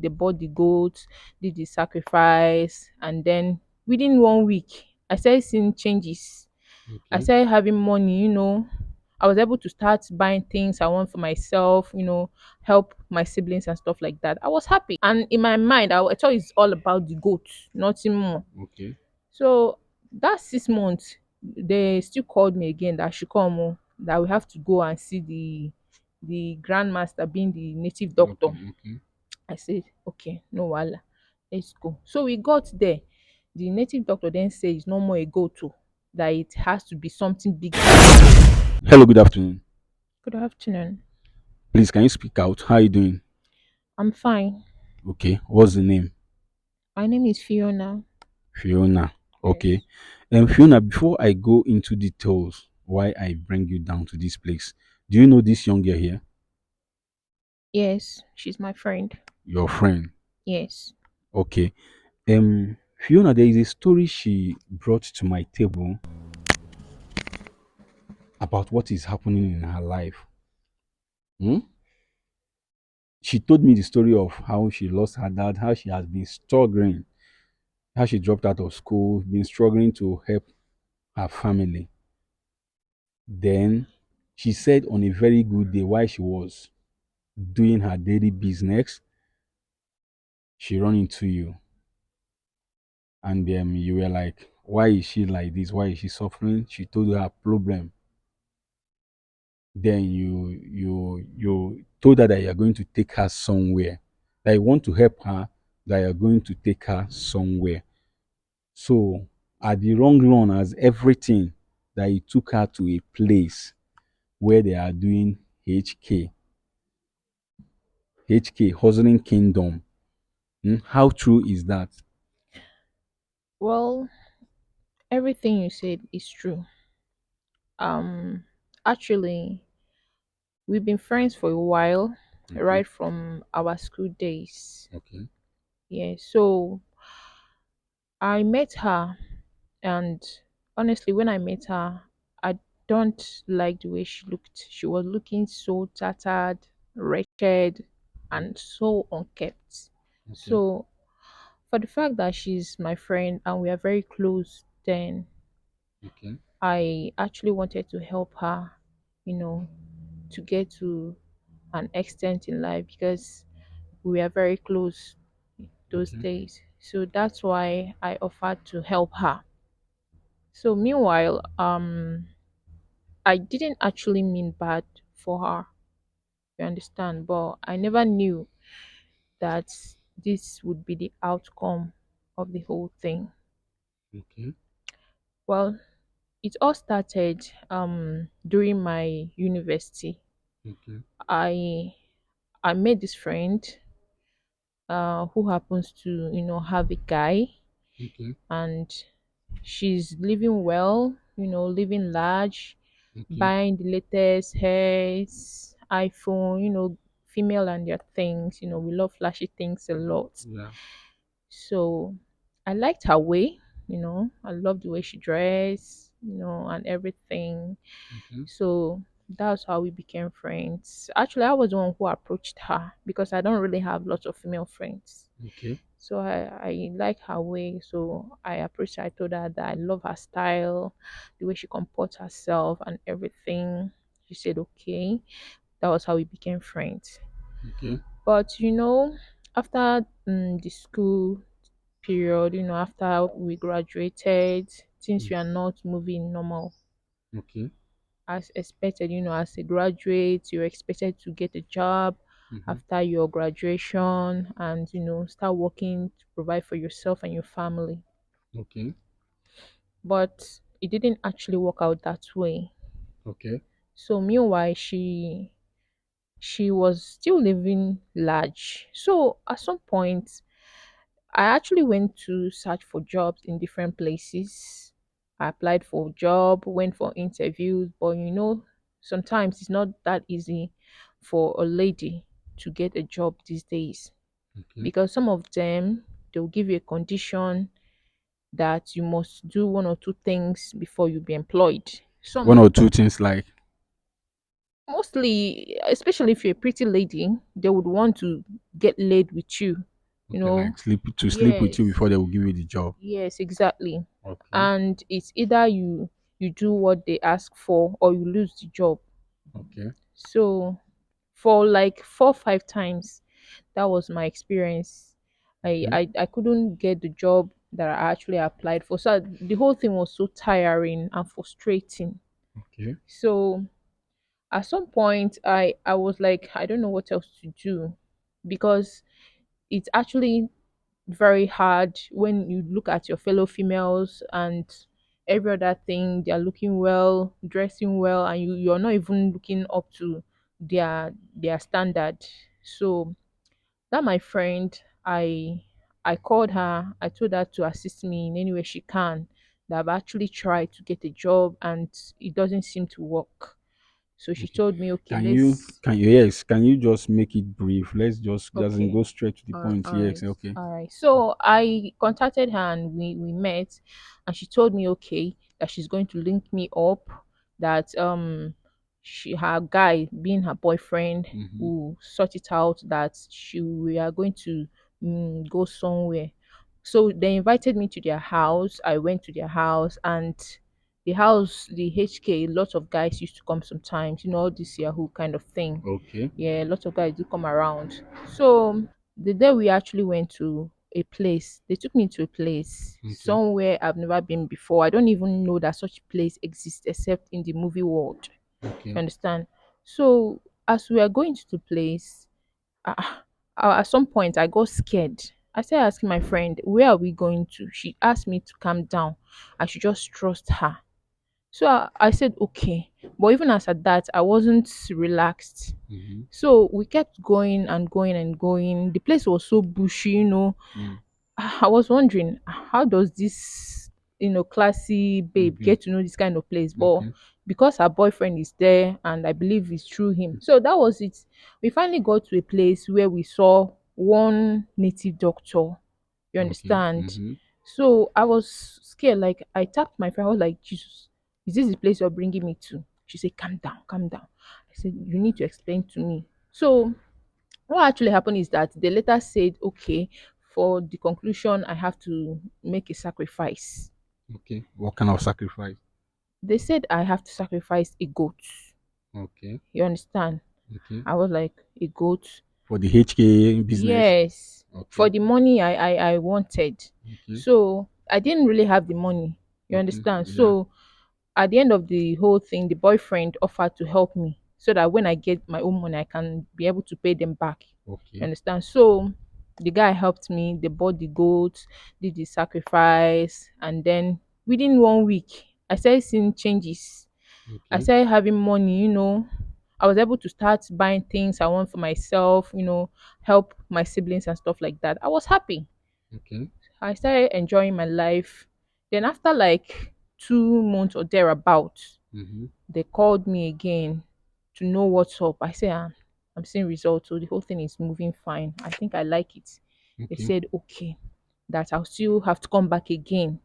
They bought the goat, did the sacrifice, and then within 1 week, I started seeing changes. I Okay. started having money. I was able to start buying things I want for myself, help my siblings and stuff like that. I was happy. And in my mind, I thought it's all about the goat, nothing more. Okay. So that 6 months, they still called me again that I should come, that we have to go and see the grandmaster being the native doctor. Okay. Okay. I said, okay, no wala, let's go. So we got there. The native doctor then said it's no more a go-to, that it has to be something bigger. Hello, good afternoon. Good afternoon. Please, can you speak out? How are you doing? I'm fine. Okay. What's the name? My name is Fiona. Fiona. Okay. Yes. Fiona, before I go into details why I bring you down to this place, do you know this young girl here? Yes, she's my friend. Your friend. Yes. Okay. Fiona, there is a story she brought to my table about what is happening in her life. Hmm? She told me the story of how she lost her dad, how she has been struggling, how she dropped out of school, been struggling to help her family. Then she said on a very good day while she was doing her daily business, she run into you. And you were like, why is she like this? Why is she suffering? She told you her problem. Then you told her that you're going to take her somewhere. That you want to help her, that you're going to take her somewhere. So at the wrong run as everything that he took her to a place where they are doing HK, Hustling Kingdom. How true is that? Well, everything you said is true. Um, Actually, we've been friends for a while, Okay, right from our school days. okay, Yeah. So I met her, and honestly, when I met her, I don't like the way she looked. She was looking so tattered, wretched, okay, and so unkept. okay, So, for the fact that she's my friend and we are very close, then okay, I actually wanted to help her, you know, to get to an extent in life because we are very close those okay, days. So that's why I offered to help her. So meanwhile, I didn't actually mean bad for her, you understand, but I never knew that this would be the outcome of the whole thing. okay, Well, it all started during my university. okay, I I made this friend who happens to have a guy, okay, and she's living well, living large, okay, buying the latest hairs, iPhone, female and their things. We love flashy things a lot. yeah, So I liked her way. I loved the way she dressed, and everything. okay, So that's how we became friends. Actually, I was the one who approached her because I don't really have lots of female friends. okay, So I like her way. So I approached her. I told her that I love her style, the way she comports herself and everything. She said okay. That was how we became friends. okay, But after the school period, after we graduated, things mm, were not moving normal okay, as expected. As a graduate, you're expected to get a job mm-hmm, after your graduation and start working to provide for yourself and your family. okay, But it didn't actually work out that way. okay, So meanwhile, she was still living large. So at some point, I actually went to search for jobs in different places. I applied for a job, went for interviews, but sometimes it's not that easy for a lady to get a job these days okay. because some of them they'll give you a condition that you must do one or two things before you be employed. One Some or two things like, Mostly, especially if you're a pretty lady, they would want to get laid with you, you Okay, know. like sleep with you Yes, before they will give you the job. yes, exactly. Okay. And it's either you do what they ask for or you lose the job. Okay. So for like 4 5 times, that was my experience. Okay. I couldn't get the job that I actually applied for. So the whole thing was so tiring and frustrating. Okay. So at some point I was like, I don't know what else to do, because it's actually very hard when you look at your fellow females and every other thing, they're looking well, dressing well, and you're not even looking up to their standard. So that my friend, I called her, I told her to assist me in any way she can, that I've actually tried to get a job and it doesn't seem to work. So she Okay. told me, okay, Can you let's can you yes, can you just make it brief? Let's just doesn't okay. go straight to the point. All Yes, right. okay. All right. So I contacted her and we met, and she told me, okay, that she's going to link me up, that she her guy being her boyfriend Mm-hmm. will sort it out, that she we are going to go somewhere. So they invited me to their house. I went to their house, and the house, the HK, lots of guys used to come sometimes, all this Yahoo kind of thing. Okay. Yeah, lots of guys do come around. So the day we actually went to a place, they took me to a place Okay. somewhere I've never been before. I don't even know that such place exists except in the movie world. You Okay. understand? So as we are going to the place, uh, at some point I got scared. I started asking my friend, "Where are we going to?" She asked me to calm down. I should just trust her. So I said okay, but even as at that, I wasn't relaxed. Mm-hmm. So we kept going and going and going. The place was so bushy. Mm. I was wondering, how does this, classy babe Okay. get to know this kind of place? But Okay. because her boyfriend is there and I believe it's through him. So that was it. We finally got to a place where we saw one native doctor. You Okay. understand? Mm-hmm. So I was scared. Like I tapped my friend. I was like, Jesus, is this the place you're bringing me to? She said, calm down, calm down. I said, you need to explain to me. So what actually happened is that they later said, okay, for the conclusion, I have to make a sacrifice. Okay. What kind of sacrifice? They said I have to sacrifice a goat. Okay. You understand? Okay. I was like, a goat? For the HK business. Yes, for Okay. the money I wanted. Okay. So I didn't really have the money. You Okay. understand? Yeah. So at the end of the whole thing, the boyfriend offered to help me so that when I get my own money, I can be able to pay them back. You Okay. understand? So the guy helped me. They bought the goats, did the sacrifice, and then within 1 week, I started seeing changes. I Okay. started having money. I was able to start buying things I want for myself, help my siblings and stuff like that. I was happy. Okay. I started enjoying my life. Then after like 2 months or thereabout, Mm-hmm. they called me again to know what's up. I said, I'm seeing results, so the whole thing is moving fine. I think I like it. They Okay. said, okay, that I'll still have to come back again,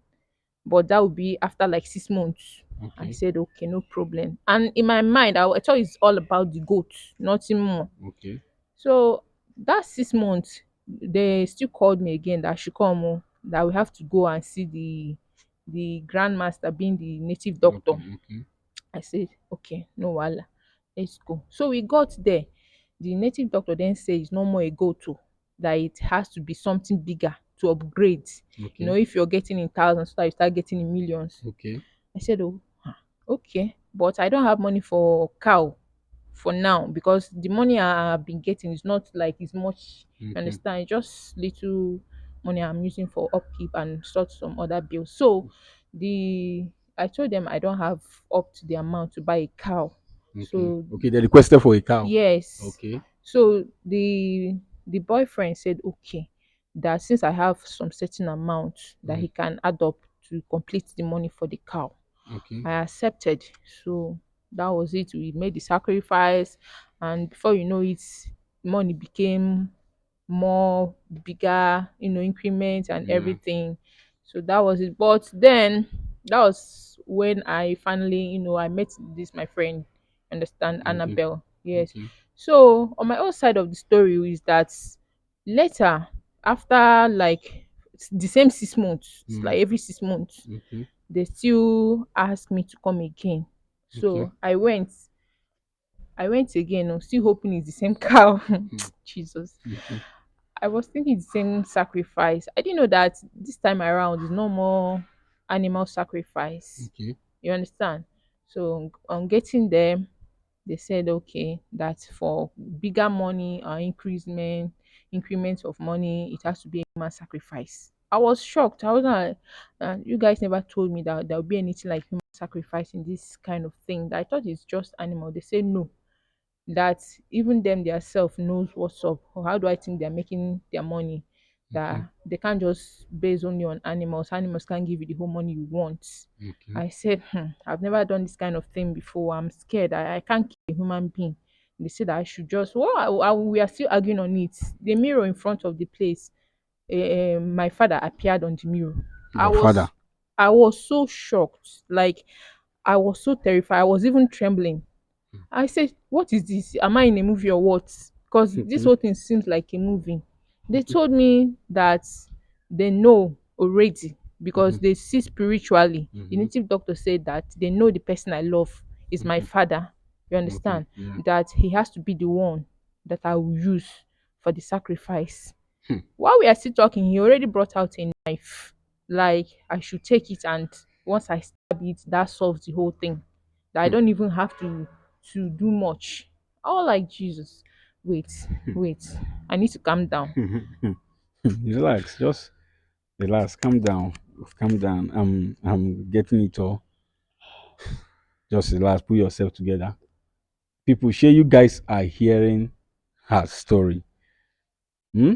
but that would be after like 6 months. I Okay. said, okay, no problem. And in my mind, I thought it's all about the goat, nothing more. Okay. So that 6 months, they still called me again that I should come, that we have to go and see the grandmaster being the native doctor. Okay. Okay. I said, okay, no wala, let's go. So we got there. The native doctor then said it's no more a go-to, that it has to be something bigger to upgrade. Okay. If you're getting in thousands, so that you start getting in millions. Okay. I said, oh, okay, but I don't have money for cow for now, because the money I've been getting is not like it's much. You Okay. understand? It's just little money I'm using for upkeep and sort some other bills. So the I told them I don't have up to the amount to buy a cow. Okay. So Okay. They requested for a cow. yes. Okay. So the boyfriend said okay, that since I have some certain amount that Mm. he can add up to complete the money for the cow. Okay. I accepted. So that was it. We made the sacrifice, and before you know it, money became more bigger, increments and Yeah. everything. So that was it. But then that was when I finally, I met this my friend. Understand? Okay. Annabelle. Yes. Okay. So on my own side of the story is that later, after like the same 6 months, it's Mm. like every 6 months, Okay. they still ask me to come again. Okay. So I went again, still hoping it's the same cow. Mm. Jesus. Okay. I was thinking the same sacrifice. I didn't know that this time around is no more animal sacrifice. Okay. You understand? So on getting there, they said okay, that for bigger money or increments of money, it has to be a human sacrifice. I was shocked. I was like, you guys never told me that there would be anything like human sacrifice in this kind of thing. I thought it's just animal. They say no, that even them theirself knows what's up, or how do I think they're making their money, Okay. that they can't just base only on animals can't give you the whole money you want. Okay. I said, I've never done this kind of thing before. I'm scared. I can't kill a human being. They said that I should just, well, we are still arguing on it. The mirror in front of the place, my father appeared on the mirror. I Your father. was, I was so shocked. Like, I was so terrified. I was even trembling. I said, "What is this? Am I in a movie or what?" Because this Okay. whole thing seems like a movie. They told me that they know already because Mm-hmm. they see spiritually. The Mm-hmm. native doctor said that they know the person I love is my Okay. father. You Okay. understand? Yeah. That he has to be the one that I will use for the sacrifice. Hmm. While we are still talking, he already brought out a knife. Like I should take it, and once I stab it, that solves the whole thing. That I Hmm. don't even have to do much. All like Jesus. Wait, wait. I need to calm down. Relax. Just relax. Calm down. Calm down. I'm getting it all. Just relax. Put yourself together. People, share you guys are hearing her story. Hmm?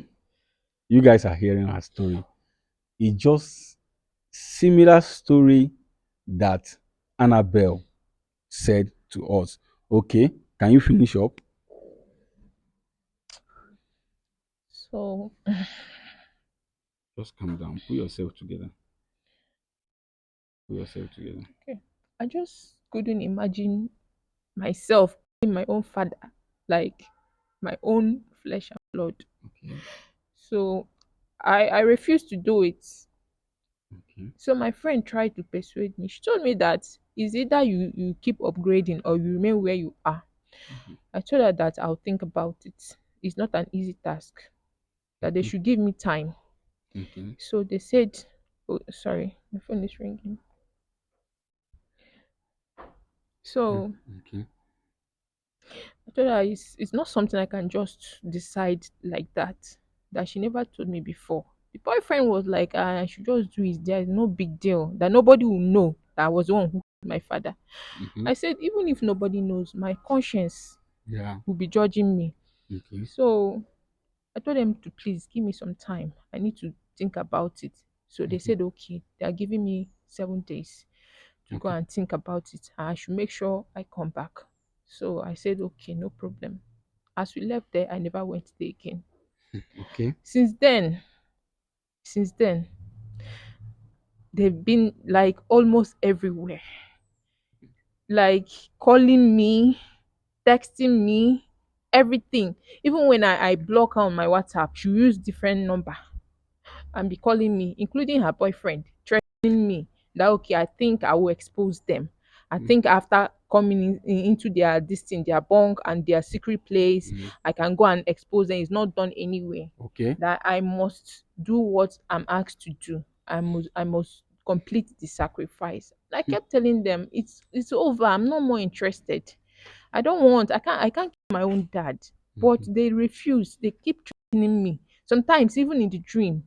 You guys are hearing her story. It's just similar story that Annabelle said to us. Okay, can you finish up? So Just calm down. Put yourself together. Put yourself together. okay. I just couldn't imagine myself being my own father, like my own flesh and blood. Okay. So I refused to do it. Okay. So my friend tried to persuade me. She told me that it's either you keep upgrading or you remain where you are. Mhm. I told her that I'll think about it. It's not an easy task. That they Okay. should give me time. Okay. So they said, "Oh, sorry, my phone is ringing." Mm. So Okay. I told her it's not something I can just decide like that. That she never told me before. The boyfriend was like, I should just do it. There is no big deal. That nobody will know that I was the one who killed my father. Mm-hmm. I said, even if nobody knows, my conscience Yeah. will be judging me. Okay. So I told them to please give me some time. I need to think about it. So they Mm-hmm. said, okay, they are giving me 7 days to go Okay. and think about it. I should make sure I come back. So I said, okay, no problem. As we left there, I never went there again. Okay. Since then, since then, they've been like almost everywhere, like calling me, texting me, everything. Even when I block her on my WhatsApp, she use different number and be calling me, including her boyfriend, threatening me that okay, I think I will expose them. I Mm. think after coming into their this thing, their bunk and their secret place, Mm. I can go and expose them. It's not done anyway. Okay. That I must do what I'm asked to do. I must complete the sacrifice. I Mm. kept telling them it's over. I'm not more interested. I can't kill my own dad. But Mhm. they refuse. They keep threatening me. Sometimes even in the dream.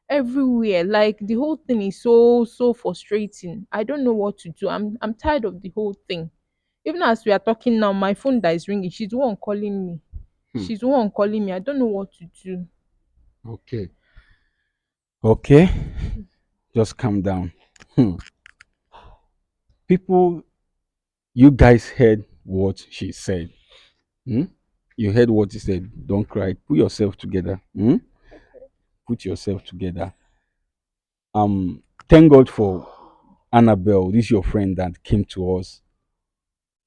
Everywhere. Like the whole thing is so frustrating. I don't know what to do. I'm tired of the whole thing. Even as we are talking now, my phone that is ringing, she's the one calling me. Hmm. She's the one calling me. I don't know what to do. Okay. Okay. Just calm down. Hmm. People, you guys heard what she said. Hmm? You heard what he said. Don't cry. Put yourself together. Hmm? Put yourself together. Thank God for Annabelle. This is your friend that came to us.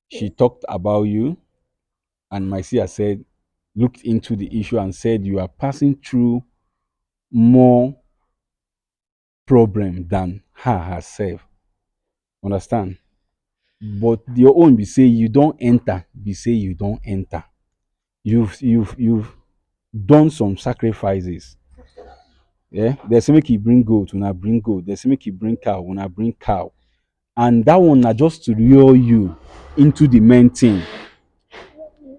She talked about you, and my sister said, looked into the issue and said you are passing through more problem than her herself. Understand? But your own be say you don't enter, be say you don't enter. You've done some sacrifices. Yeah, there's make you bring goat, when I bring goat. There's make you bring cow, when I bring cow. And that one na just to lure you into the main thing.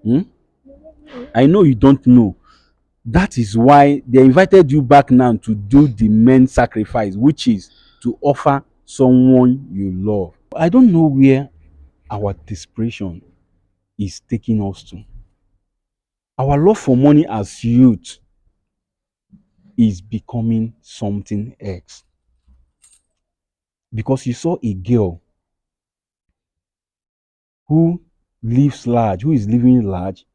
Hmm? I know you don't know. That is why they invited you back now to do the main sacrifice, which is to offer someone you love. I don't know where our desperation is taking us to. Our love for money as youth is becoming something else. Because you saw a girl who lives large, who is living large,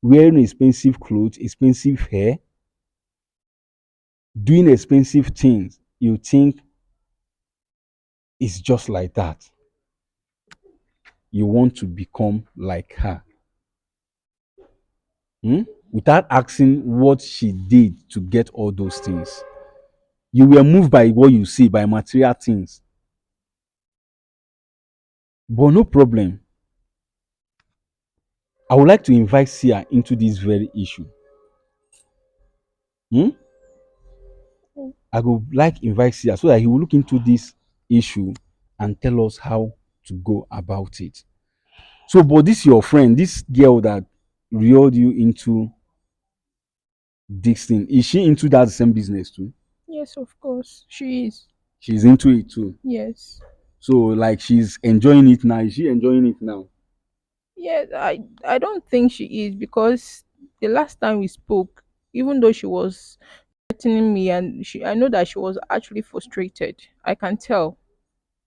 wearing expensive clothes, expensive hair, doing expensive things. You think it's just like that. You want to become like her. Hmm? Without asking what she did to get all those things. You were moved by what you see, by material things. But no problem. I would like to invite Sia into this very issue. Hmm? I would like invite Sia so that he will look into this issue and tell us how to go about it. So, but this your friend, this girl that lured you into this thing, is she into that same business too? Yes, of course. She is. She's into it too. Yes. So, like, she's enjoying it now. Is she enjoying it now? Yes, I don't think she is because the last time we spoke, even though she was threatening me and I know that she was actually frustrated. I can tell.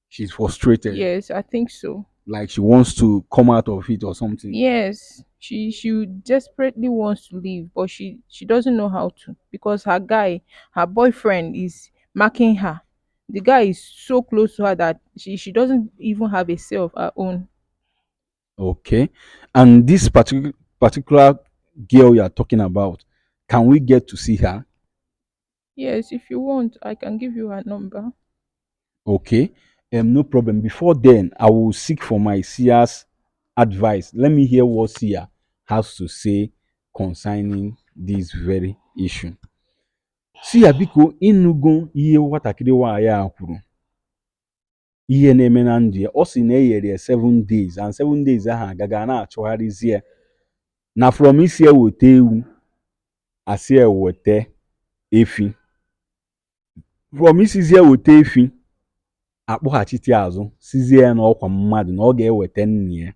She's frustrated, Yes, I think so. like she wants to come out of it or something. Yes, she desperately wants to leave, but she doesn't know how to because her boyfriend is marking her. The guy is so close to her that she doesn't even have a say of her own. Okay. And this particular girl you are talking about, can we get to see her? Yes, if you want, I can give you her number. Okay. No problem. Before then, I will seek for my Sia's advice. Let me hear what Sia has to say concerning this very issue. Sia biko ịnụgo ihe nwatakịrị nwaanyị a kwuru, ihe na-eme na ndụ ya. Ọ sị na e nyere ya 7 days and 7 days ahụ agaga na-achọgharịzi ya na from isi eweta ewu asị eweta efi, from isizi eweta efi akpọghachite azụ sizie ya na ọkwa mmadụ na ọ ga-eweta nne ya.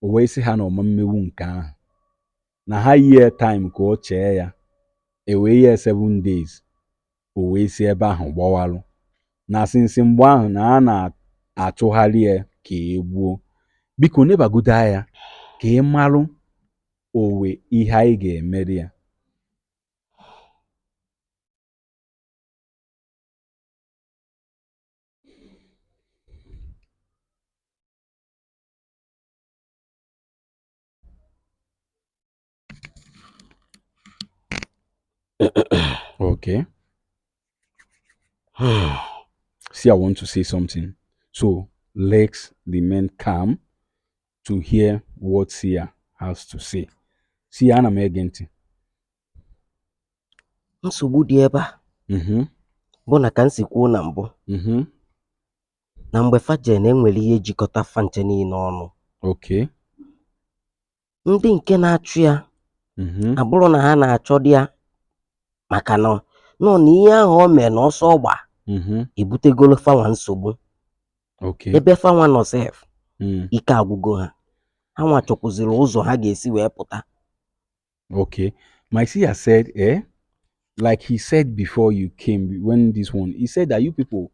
O wee sị ha na ọma mmewu nke ahụ na ha yie time ka o chee ya, e wee yie 7 days, o wee si ebe ahụ gbawalụ na sinsi mgbe ahụ na a na-achụgharị ya ka e gbuo. Biko nebagodo ya ka ị malụ owe ihe anyị ga-emeri ya. Okay. See, I want to say something. So let's remain calm to hear what Sia has to say. Sia, ana m ege ntị. Nsogbu dị ebe a Mhm, bụ na ka m si kwuo na mbụ mhm. na mgbe fa jee na enwere ihe jikọta fa nche niile ọnụ. Okay. Ndị nke na-achụ ya Mhm, abụrụ na ha na-achọ dị ya maka nọ na ihe ahụ o mee na ọsọ ọgba mhm. ebutegolo fanwa nsogbu. Okay. Ebe fanwa nọ sef Mm. ike agwụgo ha. Ha nwa chọkwụzịrị ụzọ ha ga-esi wee pụta. Okay. My Sia said, like he said before you came, when this one, he said that you people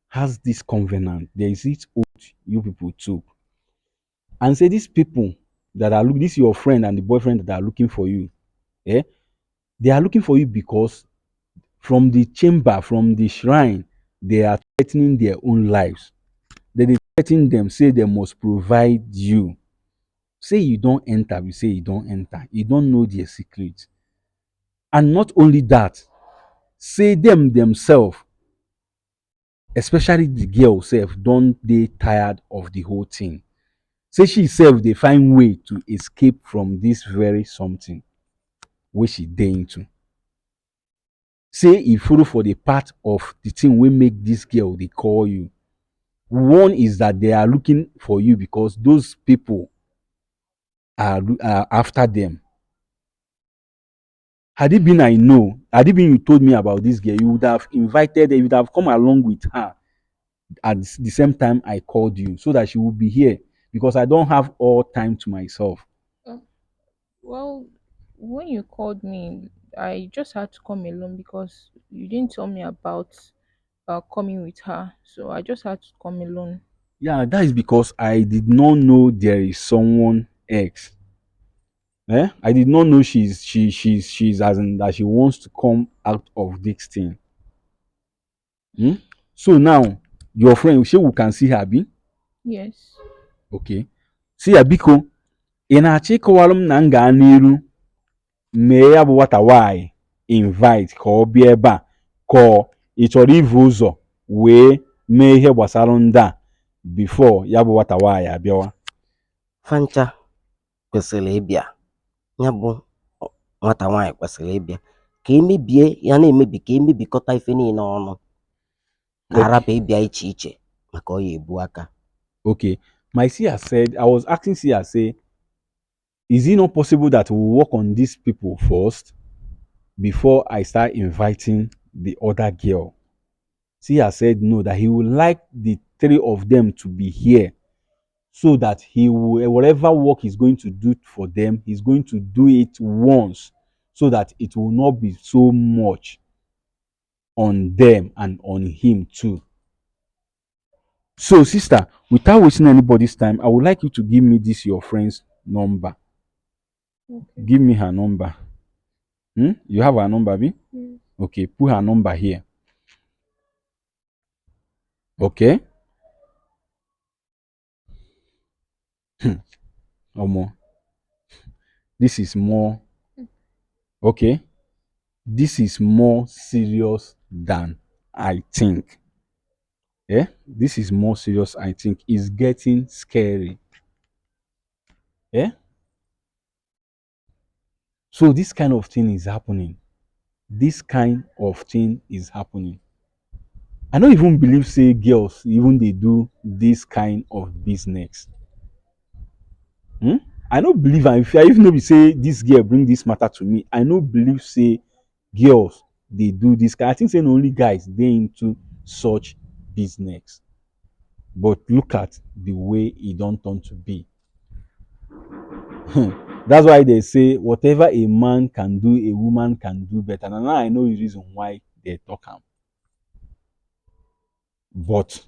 has this covenant. There is this oath you people took. And say these people that are looking, this your friend and the boyfriend that are looking for you, eh? They are looking for you because from the chamber, from the shrine, they are threatening their own lives. They Letting them say they must provide you. Say you don't enter, we say you don't enter. You don't know their secret. And not only that, say them themselves, especially the girl self, don't they tired of the whole thing. Say she self they find way to escape from this very something which she dey into. Say e follow for the part of the thing wey make this girl dey call you. One is that they are looking for you because those people are after them. Had it been I know, had it been you told me about this girl, you would have invited her, you would have come along with her at the same time I called you so that she would be here because I don't have all time to myself. Uh, well, when you called me, I just had to come alone because you didn't tell me about coming with her. So I just had to come alone. Yeah, that is because I did not know there is someone else. I did not know she's as in that she wants to come out of this thing. Hmm? So now your friend, she we can see her be Yes. okay. See ya biko, ị na-achọ ịkọwalụ m na m gaa n'iru mee ya bụ nwata nwanyị invite ka ọ bịa ebe a ka ị chọrọ ivu ụzọ wee mee ihe gbasara ndị a before ya bụ nwata nwanyị abịawa. Fancha kwesịrị ịbịa, ya bụ nwata nwaanyị kwesịrị ịbịa ka emebie ya na-emebi ka emebikọta ife niile ọnụ ka Okay, arapụ ịbịa iche iche maka ọ ya ebu aka. okay. My seer said, I was asking seer, say, is it not possible that we work on these people first before I start inviting the other girl? Seer said no, that he would like the three of them to be here so that he will, whatever work he's going to do for them, he's going to do it once so that it will not be so much on them and on him too. So, sister, without wasting anybody's time, I would like you to give me this your friend's number. Okay. Give me her number. You have her number, B? Yes. Okay, put her number here. Okay. Omo, this is more okay. This is more serious than I think. Yeah, this is more serious. I think it's getting scary. Yeah. So this kind of thing is happening. This kind of thing is happening. I don't even believe say girls even they do this kind of business. Hmm? I don't believe am if I even know be say this girl bring this matter to me. I no believe say girls they do this kind. I think say na only guys they into such business. But look at the way it don't turn to be. That's why they say whatever a man can do, a woman can do better. And now I know the reason why they talk am. But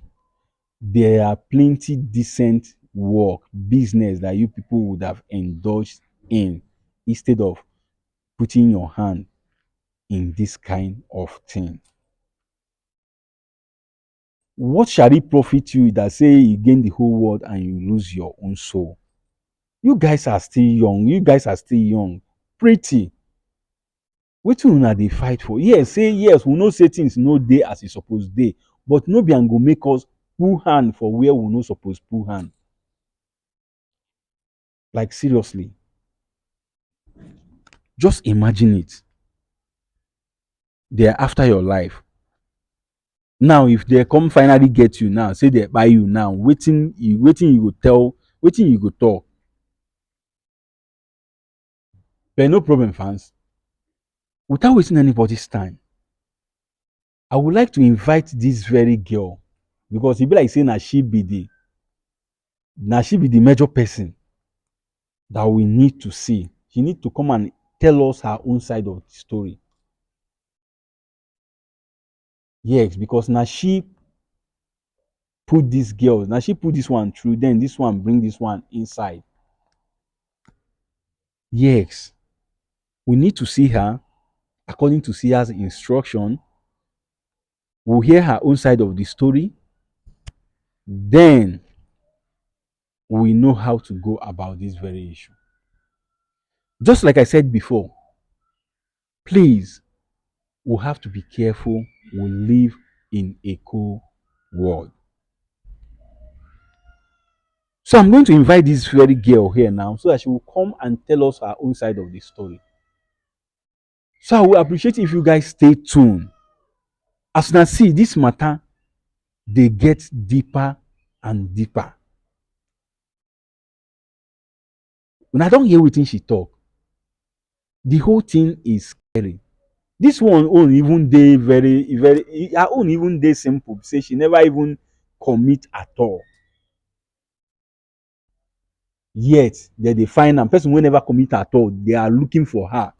there are plenty decent work, business that you people would have indulged in instead of putting your hand in this kind of thing. What shall it profit you that say you gain the whole world and you lose your own soul? You guys are still young. You guys are still young. Pretty. Wetin una dey fight for? Yes, say yes, we know say things no dey as e suppose dey, but no be am go make us put hand for where we no suppose put hand. Like seriously. Just imagine it. They are after your life. Now, if they come finally get you now, say they buy you now, waiting you go tell, waiting you go talk. But no problem, fans. Without wasting anybody's time, I would like to invite this very girl because e be like say na she be the major person that we need to see. She need to come and tell us her own side of the story. Yes, because now she put this girl, now she put this one through, then this one bring this one inside. Yes, we need to see her according to Sia's instruction. We'll hear her own side of the story. Then we know how to go about this very issue. Just like I said before, please, we have to be careful. We live in a cool world. So I'm going to invite this very girl here now so that she will come and tell us her own side of the story. So I will appreciate if you guys stay tuned. As you can see, this matter, they get deeper and deeper. When I don't hear what she talk, the whole thing is scary. This one own even dey very her own even dey simple. Say she never even commit at all. Yet dem dey find am person wey never commit at all. They are looking for her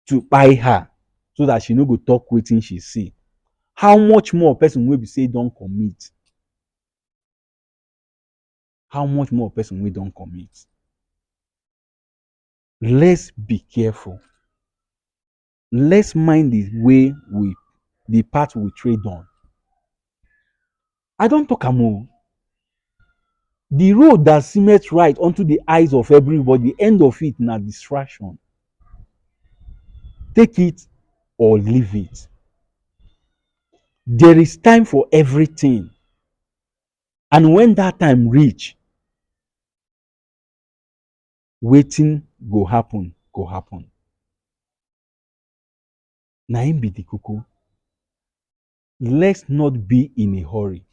to buy her so that she no go talk wetin she see. How much more person wey be say don commit? How much more person wey don commit? Let's be careful. Let's mind the path we trade on. I don talk am o. The road that seemeth right unto the eyes of everybody, the end of it na distraction. Take it or leave it. There is time for everything. And when that time reach, wetin go happen go happen. Na im be the koko. Let's not be in a hurry.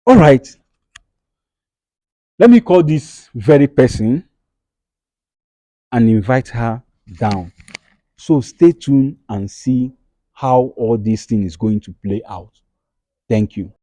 All right. Let me call this very person and invite her down. So stay tuned and see how all this thing is going to play out. Thank you.